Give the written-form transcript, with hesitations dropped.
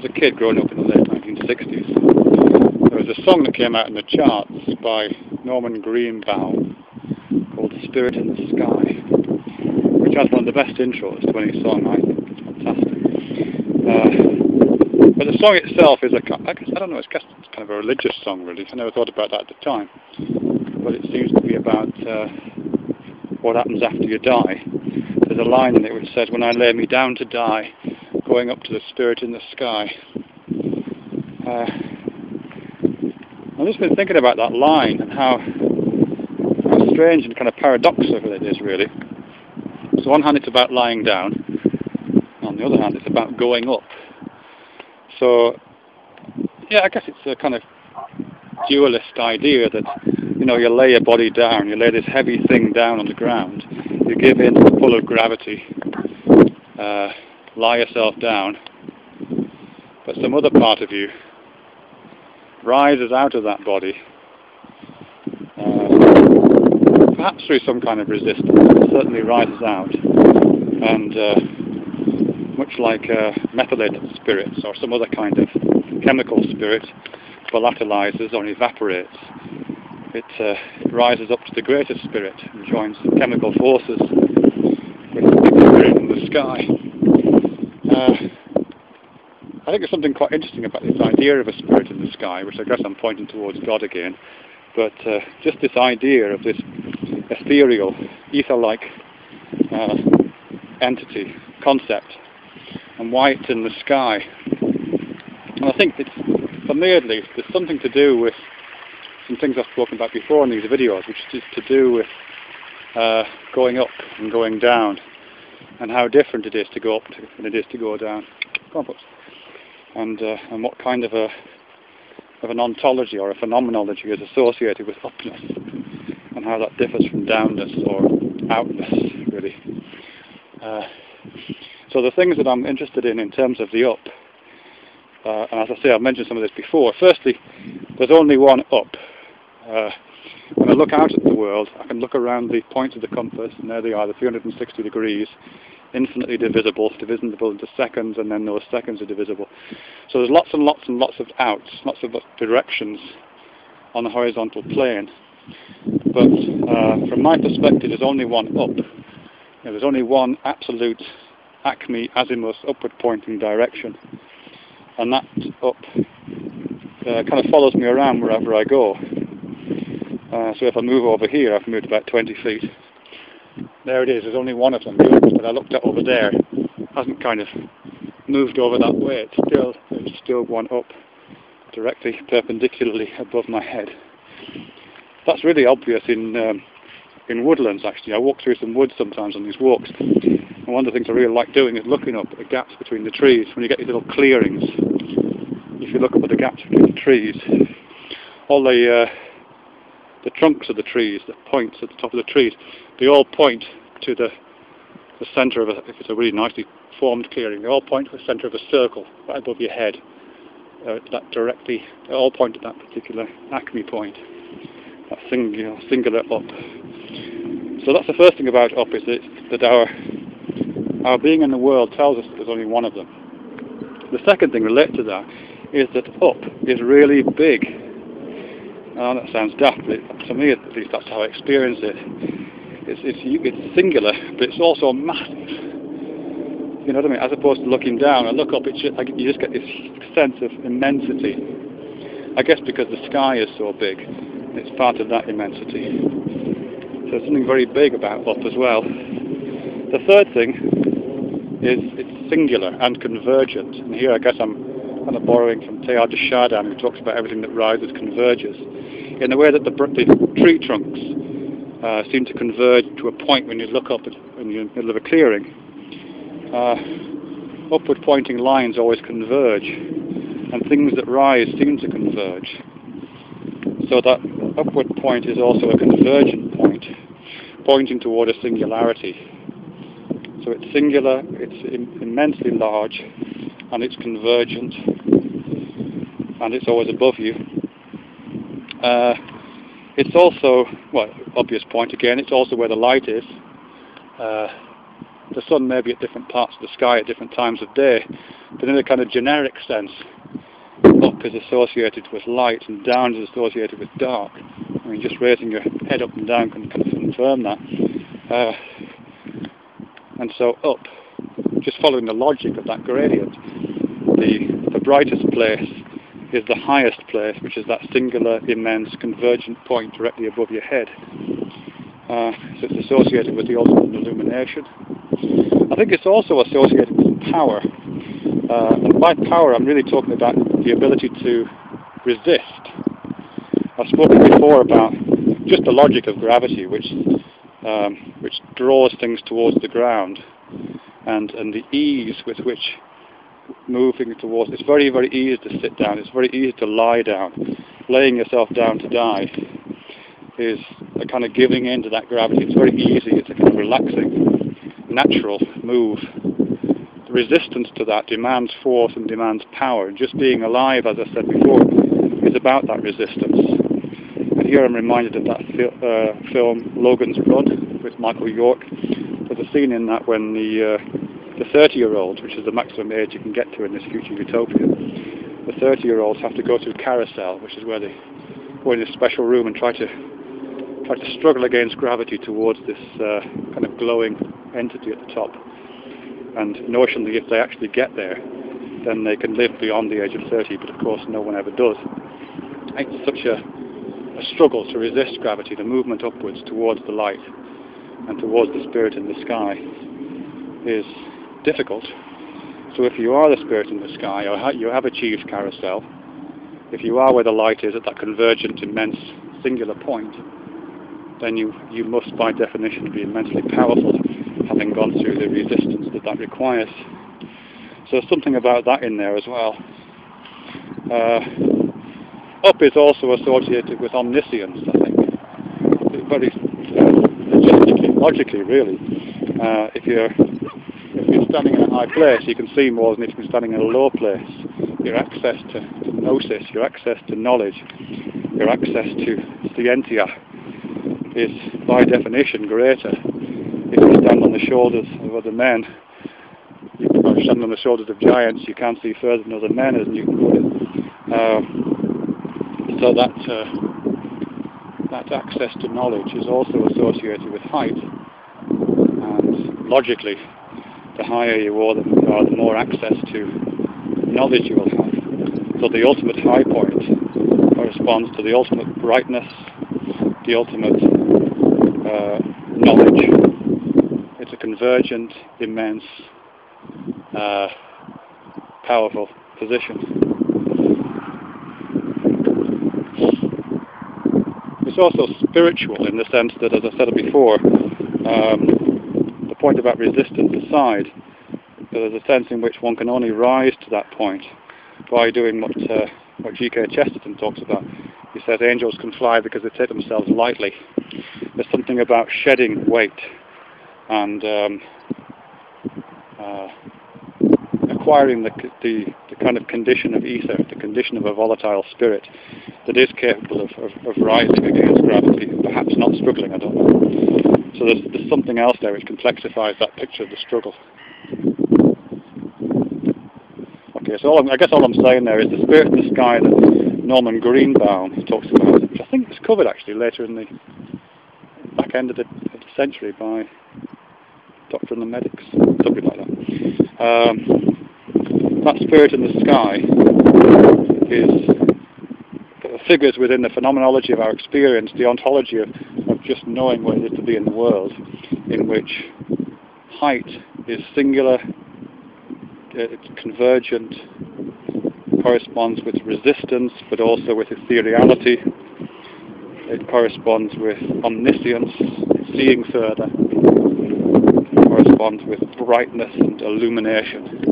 a kid growing up in the late 1960s, there was a song that came out in the charts by Norman Greenbaum called Spirit in the Sky, which has one of the best intros to any song, I think. It's fantastic. But the song itself is I don't know, it's kind of a religious song really. I never thought about that at the time. But it seems to be about what happens after you die. There's a line in it which says, "When I lay me down to die, going up to the spirit in the sky." I've just been thinking about that line and how strange and kind of paradoxical it is really. So on one hand it's about lying down, on the other hand it's about going up. So yeah, I guess it's a kind of dualist idea that, you know, you lay your body down, you lay this heavy thing down on the ground, you give in to the pull of gravity, lie yourself down, but some other part of you rises out of that body, perhaps through some kind of resistance, it certainly rises out, and much like methylated spirits or some other kind of chemical spirit volatilizes or evaporates, it rises up to the greater spirit and joins the chemical forces with the big spirit in the sky. I think there's something quite interesting about this idea of a spirit in the sky, which I guess I'm pointing towards God again, but just this idea of this ethereal, ether-like entity, concept, and why it's in the sky. And I think it's, for me at least, there's something to do with some things I've spoken about before in these videos, which is to do with going up and going down, and how different it is to go up than it is to go down. And what kind of an ontology or a phenomenology is associated with upness, and how that differs from downness or outness, really. So the things that I'm interested in terms of the up, and as I say, I've mentioned some of this before. Firstly, there's only one up. When I look out at the world, I can look around the points of the compass, and there they are, the 360 degrees, infinitely divisible into seconds, and then those seconds are divisible. So there's lots and lots and lots of outs, lots of directions on the horizontal plane. But from my perspective, there's only one up. There's only one absolute acme, azimuth, upward pointing direction. And that up kind of follows me around wherever I go. So if I move over here, I've moved about 20 feet. There it is, there's only one of them. The others that I looked at over there hasn't kind of moved over that way. It's still one up, directly, perpendicularly above my head. That's really obvious in woodlands, actually. I walk through some woods sometimes on these walks, and one of the things I really like doing is looking up at the gaps between the trees. When you get these little clearings, if you look up at the gaps between the trees, all the trunks of the trees, the points at the top of the trees, they all point to the centre of if it's a really nicely formed clearing, they all point to the centre of a circle right above your head. They all point at that particular acme point, that singular up. So that's the first thing about up, is that our being in the world tells us that there's only one of them. The second thing related to that is that up is really big. Now that sounds daft, but to me at least that's how I experience it. It's singular, but it's also massive. You know what I mean? As opposed to looking down, I look up, it's just, you just get this sense of immensity. I guess because the sky is so big, it's part of that immensity. So there's something very big about up as well. The third thing is it's singular and convergent. And here I guess I'm kind of borrowing from Teilhard de Chardin, who talks about everything that rises converges, in the way that the tree trunks seem to converge to a point when you look up in the middle of a clearing. Upward pointing lines always converge, and things that rise seem to converge. So that upward point is also a convergent point, pointing toward a singularity. So it's singular, it's immensely large, and it's convergent, and it's always above you. It's also, well, obvious point again, it's also where the light is. the sun may be at different parts of the sky at different times of day, but in a kind of generic sense, up is associated with light and down is associated with dark. I mean, just raising your head up and down can confirm that. And so up, just following the logic of that gradient, the brightest place is the highest place, which is that singular, immense, convergent point directly above your head. So it's associated with the ultimate illumination. I think it's also associated with power. And by power, I'm really talking about the ability to resist. I've spoken before about just the logic of gravity, which draws things towards the ground, and the ease with which moving towards. It's very, very easy to sit down. It's very easy to lie down. Laying yourself down to die is a kind of giving in to that gravity. It's very easy. It's a kind of relaxing, natural move. The resistance to that demands force and demands power. And just being alive, as I said before, is about that resistance. And here I'm reminded of that film Logan's Run with Michael York. There's a scene in that when the 30-year-olds, which is the maximum age you can get to in this future utopia, the 30-year-olds have to go through carousel, which is where they go in a special room and try to struggle against gravity towards this kind of glowing entity at the top. And notionally, if they actually get there, then they can live beyond the age of 30, but of course no one ever does. It's such a struggle to resist gravity, the movement upwards towards the light and towards the spirit in the sky is difficult. So if you are the spirit in the sky, or you have achieved carousel, if you are where the light is at that convergent, immense, singular point, then you must by definition be immensely powerful, having gone through the resistance that requires. So there's something about that in there as well. Up is also associated with omniscience, I think. Very logically really. If you're standing in a high place, you can see more than if you're standing in a low place. Your access to gnosis, your access to knowledge, your access to scientia is by definition greater. If you stand on the shoulders of other men, or stand on the shoulders of giants, you can't see further than other men, as Newton put it. So that access to knowledge is also associated with height, and logically, the higher you are, the more access to knowledge you will have. So the ultimate high point corresponds to the ultimate brightness, the ultimate knowledge. It's a convergent, immense, powerful position. It's also spiritual in the sense that, as I said before, the point about resistance aside, there's a sense in which one can only rise to that point by doing what G.K. Chesterton talks about. He says angels can fly because they take themselves lightly. There's something about shedding weight and acquiring the kind of condition of ether, the condition of a volatile spirit that is capable of rising against gravity, perhaps not struggling, I don't know. So there's something else there which complexifies that picture of the struggle. Okay, so I guess all I'm saying there is the spirit in the sky that Norman Greenbaum talks about, which I think was covered actually later in the back end of the century by Doctor and the Medics, something like that. That spirit in the sky figures within the phenomenology of our experience, the ontology of just knowing what it is to be in the world, in which height is singular, it's convergent, corresponds with resistance, but also with ethereality. It corresponds with omniscience, seeing further. It corresponds with brightness and illumination.